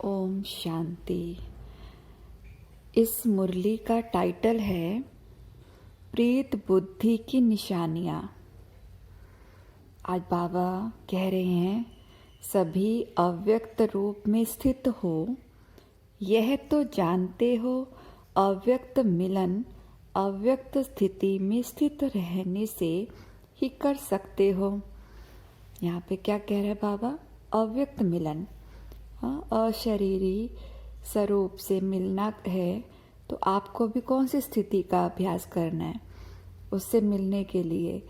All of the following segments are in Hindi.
ओम शांति। इस मुरली का टाइटल है प्रीत बुद्धि की निशानियाँ। आज बाबा कह रहे हैं सभी अव्यक्त रूप में स्थित हो, यह तो जानते हो अव्यक्त मिलन अव्यक्त स्थिति में स्थित रहने से ही कर सकते हो। यहाँ पे क्या कह रहे हैं बाबा? अव्यक्त मिलन, अशरीरी स्वरूप से मिलना है तो आपको भी कौन सी स्थिति का अभ्यास करना है? उससे मिलने के लिए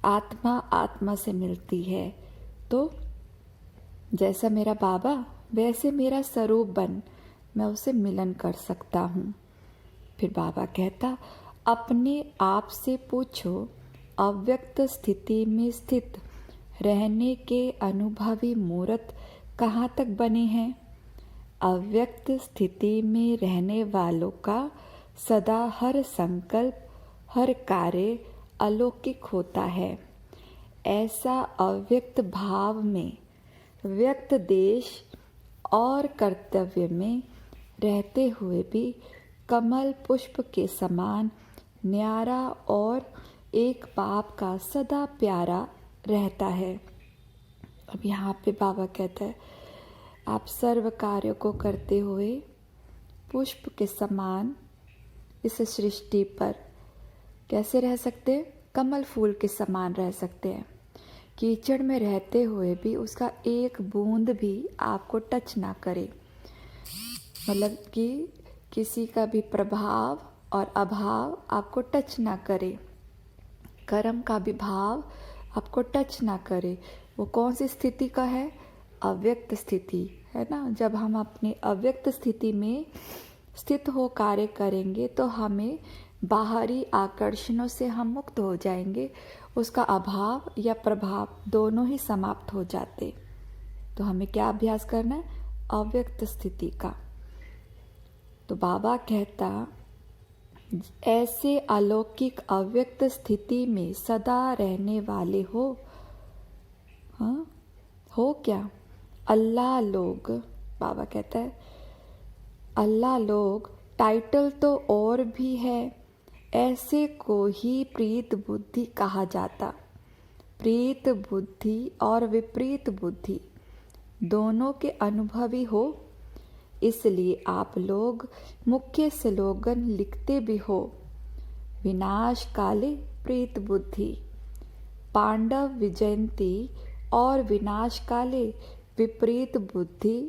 आत्मा आत्मा से मिलती है, तो जैसा मेरा बाबा वैसे मेरा स्वरूप बन मैं उससे मिलन कर सकता हूँ। फिर बाबा कहता अपने आप से पूछो अव्यक्त स्थिति में स्थित रहने के अनुभवी मूर्त कहाँ तक बने हैं? अव्यक्त स्थिति में रहने वालों का सदा हर संकल्प हर कार्य अलौकिक होता है। ऐसा अव्यक्त भाव में व्यक्त देश और कर्तव्य में रहते हुए भी कमल पुष्प के समान न्यारा और एक बाप का सदा प्यारा रहता है। अब यहाँ पे बाबा कहता है आप सर्व कार्यों को करते हुए पुष्प के समान इस सृष्टि पर कैसे रह सकते हैं? कमल फूल के समान रह सकते हैं। कीचड़ में रहते हुए भी उसका एक बूंद भी आपको टच ना करे, मतलब कि किसी का भी प्रभाव और अभाव आपको टच ना करे, कर्म का भी भाव आपको टच ना करे। वो कौन सी स्थिति का है? अव्यक्त स्थिति है ना। जब हम अपनी अव्यक्त स्थिति में स्थित हो कार्य करेंगे तो हमें बाहरी आकर्षणों से हम मुक्त हो जाएंगे, उसका अभाव या प्रभाव दोनों ही समाप्त हो जाते। तो हमें क्या अभ्यास करना है? अव्यक्त स्थिति का। तो बाबा कहता ऐसे अलौकिक अव्यक्त स्थिति में सदा रहने वाले हो। हाँ, हो क्या? अल्लाह लोग, बाबा कहता है अल्लाह लोग टाइटल तो और भी है, ऐसे को ही प्रीत बुद्धि कहा जाता। प्रीत बुद्धि और विपरीत बुद्धि दोनों के अनुभवी हो, इसलिए आप लोग मुख्य स्लोगन लिखते भी हो। विनाश काले प्रीत बुद्धि पांडव विजयंती और विनाश काले विपरीत बुद्धि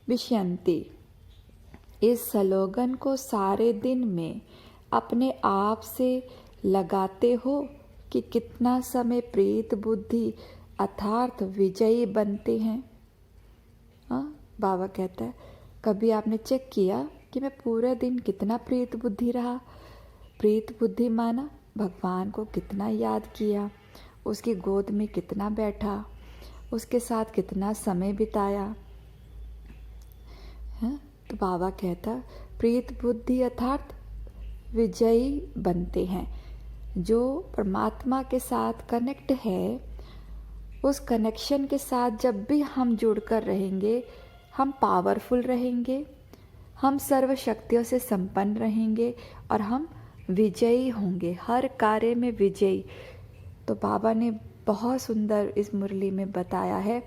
विषयंती। इस स्लोगन को सारे दिन में अपने आप से लगाते हो कि कितना समय प्रीत बुद्धि अर्थात विजयी बनते हैं। बाबा कहता है कभी आपने चेक किया कि मैं पूरे दिन कितना प्रीत बुद्धि रहा? प्रीत बुद्धि माना भगवान को कितना याद किया, उसकी गोद में कितना बैठा, उसके साथ कितना समय बिताया है? तो बाबा कहता प्रीत बुद्धि अर्थात विजयी बनते हैं। जो परमात्मा के साथ कनेक्ट है, उस कनेक्शन के साथ जब भी हम जुड़कर रहेंगे हम पावरफुल रहेंगे, हम सर्व शक्तियों से संपन्न रहेंगे और हम विजयी होंगे, हर कार्य में विजयी। तो बाबा ने बहुत सुंदर इस मुरली में बताया है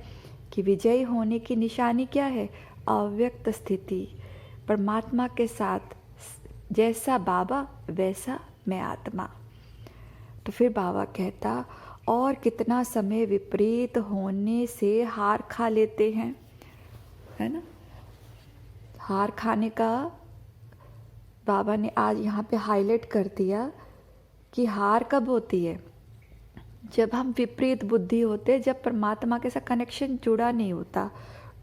कि विजयी होने की निशानी क्या है? अव्यक्त स्थिति, परमात्मा के साथ जैसा बाबा वैसा मैं आत्मा। तो फिर बाबा कहता और कितना समय विपरीत होने से हार खा लेते हैं, है ना। हार खाने का बाबा ने आज यहाँ पे हाईलाइट कर दिया कि हार कब होती है? जब हम विपरीत बुद्धि होते, जब परमात्मा के साथ कनेक्शन जुड़ा नहीं होता,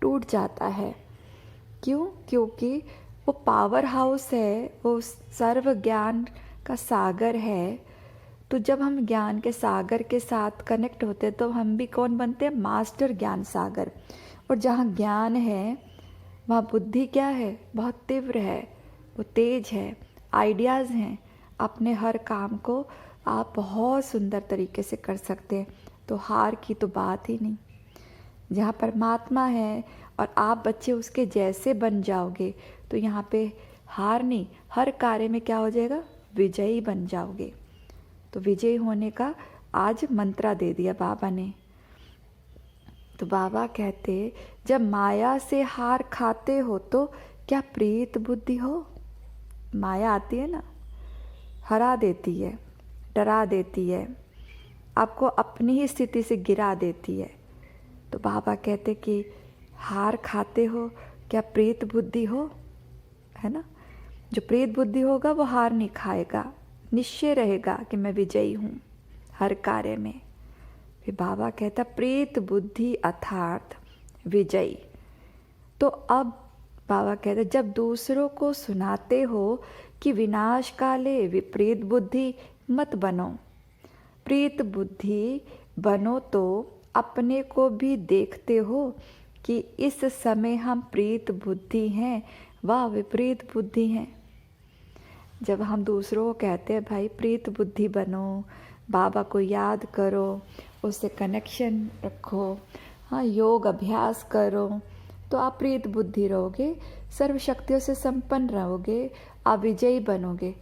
टूट जाता है। क्यों? क्योंकि वो पावर हाउस है, वो सर्व ज्ञान का सागर है। तो जब हम ज्ञान के सागर के साथ कनेक्ट होते तो हम भी कौन बनते हैं? मास्टर ज्ञान सागर। और जहाँ ज्ञान है वहाँ बुद्धि क्या है? बहुत तीव्र है, वो तेज है, आइडियाज़ हैं। अपने हर काम को आप बहुत सुंदर तरीके से कर सकते हैं। तो हार की तो बात ही नहीं। जहाँ परमात्मा है और आप बच्चे उसके जैसे बन जाओगे तो यहाँ पे हार नहीं, हर कार्य में क्या हो जाएगा, विजयी बन जाओगे। तो विजयी होने का आज मंत्रा दे दिया बाबा ने। तो बाबा कहते जब माया से हार खाते हो तो क्या प्रीत बुद्धि हो। माया आती है ना, हरा देती है, डरा देती है, आपको अपनी ही स्थिति से गिरा देती है। तो बाबा कहते कि हार खाते हो, क्या प्रीत बुद्धि हो, है ना। जो प्रीत बुद्धि होगा वो हार नहीं खाएगा, निश्चय रहेगा कि मैं विजयी हूँ हर कार्य में। फिर बाबा कहता प्रीत बुद्धि अर्थात विजयी। तो अब बाबा कहते जब दूसरों को सुनाते हो कि विनाश काले विपरीत बुद्धि मत बनो, प्रीत बुद्धि बनो तो अपने को भी देखते हो कि इस समय हम प्रीत बुद्धि हैं व विपरीत बुद्धि हैं। जब हम दूसरों को कहते हैं भाई प्रीत बुद्धि बनो, बाबा को याद करो, उससे कनेक्शन रखो, हाँ योग अभ्यास करो, तो आप प्रीत बुद्धि रहोगे, सर्व शक्तियों से संपन्न रहोगे, आप विजयी बनोगे।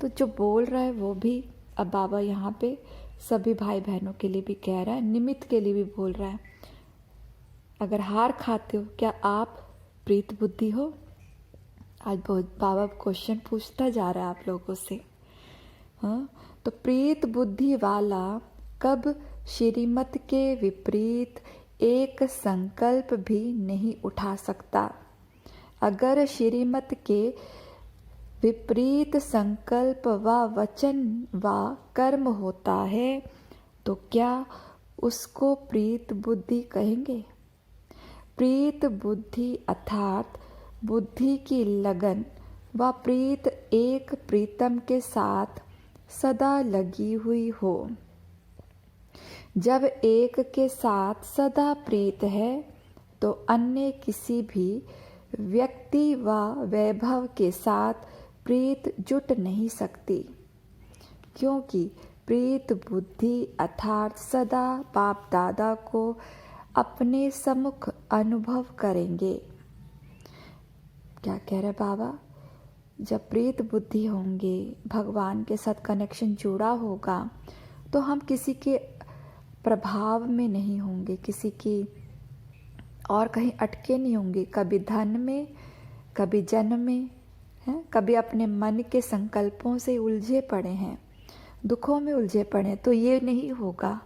तो जो बोल रहा है वो भी अब बाबा यहाँ पे सभी भाई बहनों के लिए भी कह रहा है, निमित्त के लिए भी बोल रहा है। अगर हार खाते हो क्या आप प्रीत बुद्धि हो। आज बहुत बाबा क्वेश्चन पूछता जा रहा है आप लोगों से। हाँ, तो प्रीत बुद्धि वाला कब श्रीमत के विपरीत एक संकल्प भी नहीं उठा सकता। अगर श्रीमत के विपरीत संकल्प व वचन व कर्म होता है तो क्या उसको प्रीत बुद्धि कहेंगे। प्रीत बुद्धि अर्थात बुद्धि की लगन व प्रीत एक प्रीतम के साथ सदा लगी हुई हो। जब एक के साथ सदा प्रीत है तो अन्य किसी भी व्यक्ति व वैभव के साथ प्रीत जुट नहीं सकती, क्योंकि प्रीत बुद्धि अर्थात सदा बाप दादा को अपने सम्मुख अनुभव करेंगे। क्या कह रहे बाबा, जब प्रीत बुद्धि होंगे, भगवान के साथ कनेक्शन जुड़ा होगा तो हम किसी के प्रभाव में नहीं होंगे, किसी की और कहीं अटके नहीं होंगे, कभी धन में, कभी जन में, हैं, कभी अपने मन के संकल्पों से उलझे पड़े हैं, दुखों में उलझे पड़े हैं। तो ये नहीं होगा।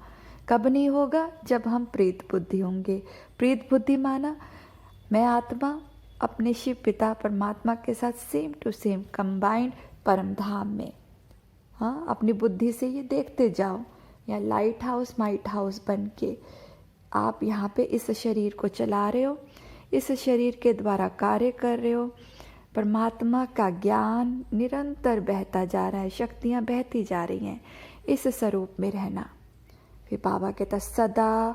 कब नहीं होगा, जब हम प्रीत बुद्धि होंगे। प्रीत बुद्धि माना मैं आत्मा अपने शिव पिता परमात्मा के साथ सेम टू सेम कंबाइंड परम धाम में, हाँ, अपनी बुद्धि से ये देखते जाओ, या लाइट हाउस माइट हाउस बन के आप यहाँ पे इस शरीर को चला रहे हो, इस शरीर के द्वारा कार्य कर रहे हो। परमात्मा का ज्ञान निरंतर बहता जा रहा है, शक्तियाँ बहती जा रही हैं, इस स्वरूप में रहना। फिर बाबा कहता सदा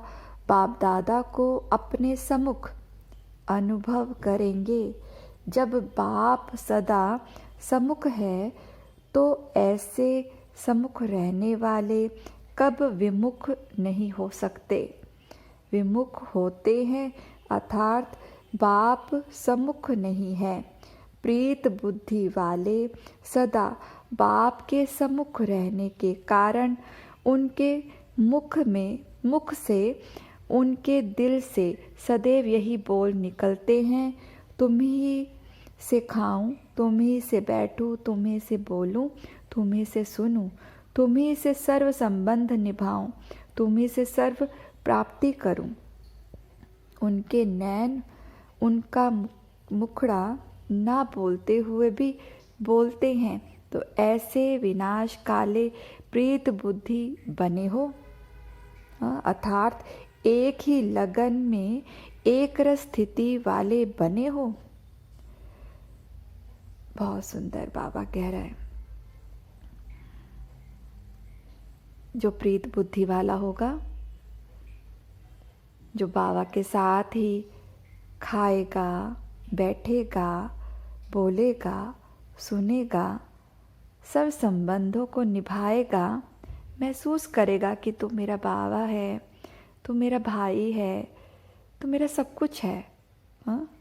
बाप दादा को अपने सम्मुख अनुभव करेंगे। जब बाप सदा सम्मुख है तो ऐसे सम्मुख रहने वाले कब विमुख नहीं हो सकते। विमुख होते हैं अर्थात बाप सम्मुख नहीं है। प्रीत बुद्धि वाले सदा बाप के सम्मुख रहने के कारण उनके मुख से उनके दिल से सदैव यही बोल निकलते हैं, तुम ही से खाऊं, तुम ही से बैठूं, तुम ही से बोलूं, तुम ही से सुनूं, तुम ही से सर्व संबंध निभाऊं, तुम ही से सर्व प्राप्ति करूं। उनके नैन, उनका मुखड़ा ना बोलते हुए भी बोलते हैं। तो ऐसे विनाश काले प्रीत बुद्धि बने हो, अर्थात एक ही लगन में एक रस स्थिति वाले बने हो। बहुत सुंदर बाबा कह रहा है। जो प्रीत बुद्धि वाला होगा, जो बाबा के साथ ही खाएगा, बैठेगा, बोलेगा, सुनेगा, सब संबंधों को निभाएगा, महसूस करेगा कि तू मेरा बाबा है, तू मेरा भाई है, तू मेरा सब कुछ है, हाँ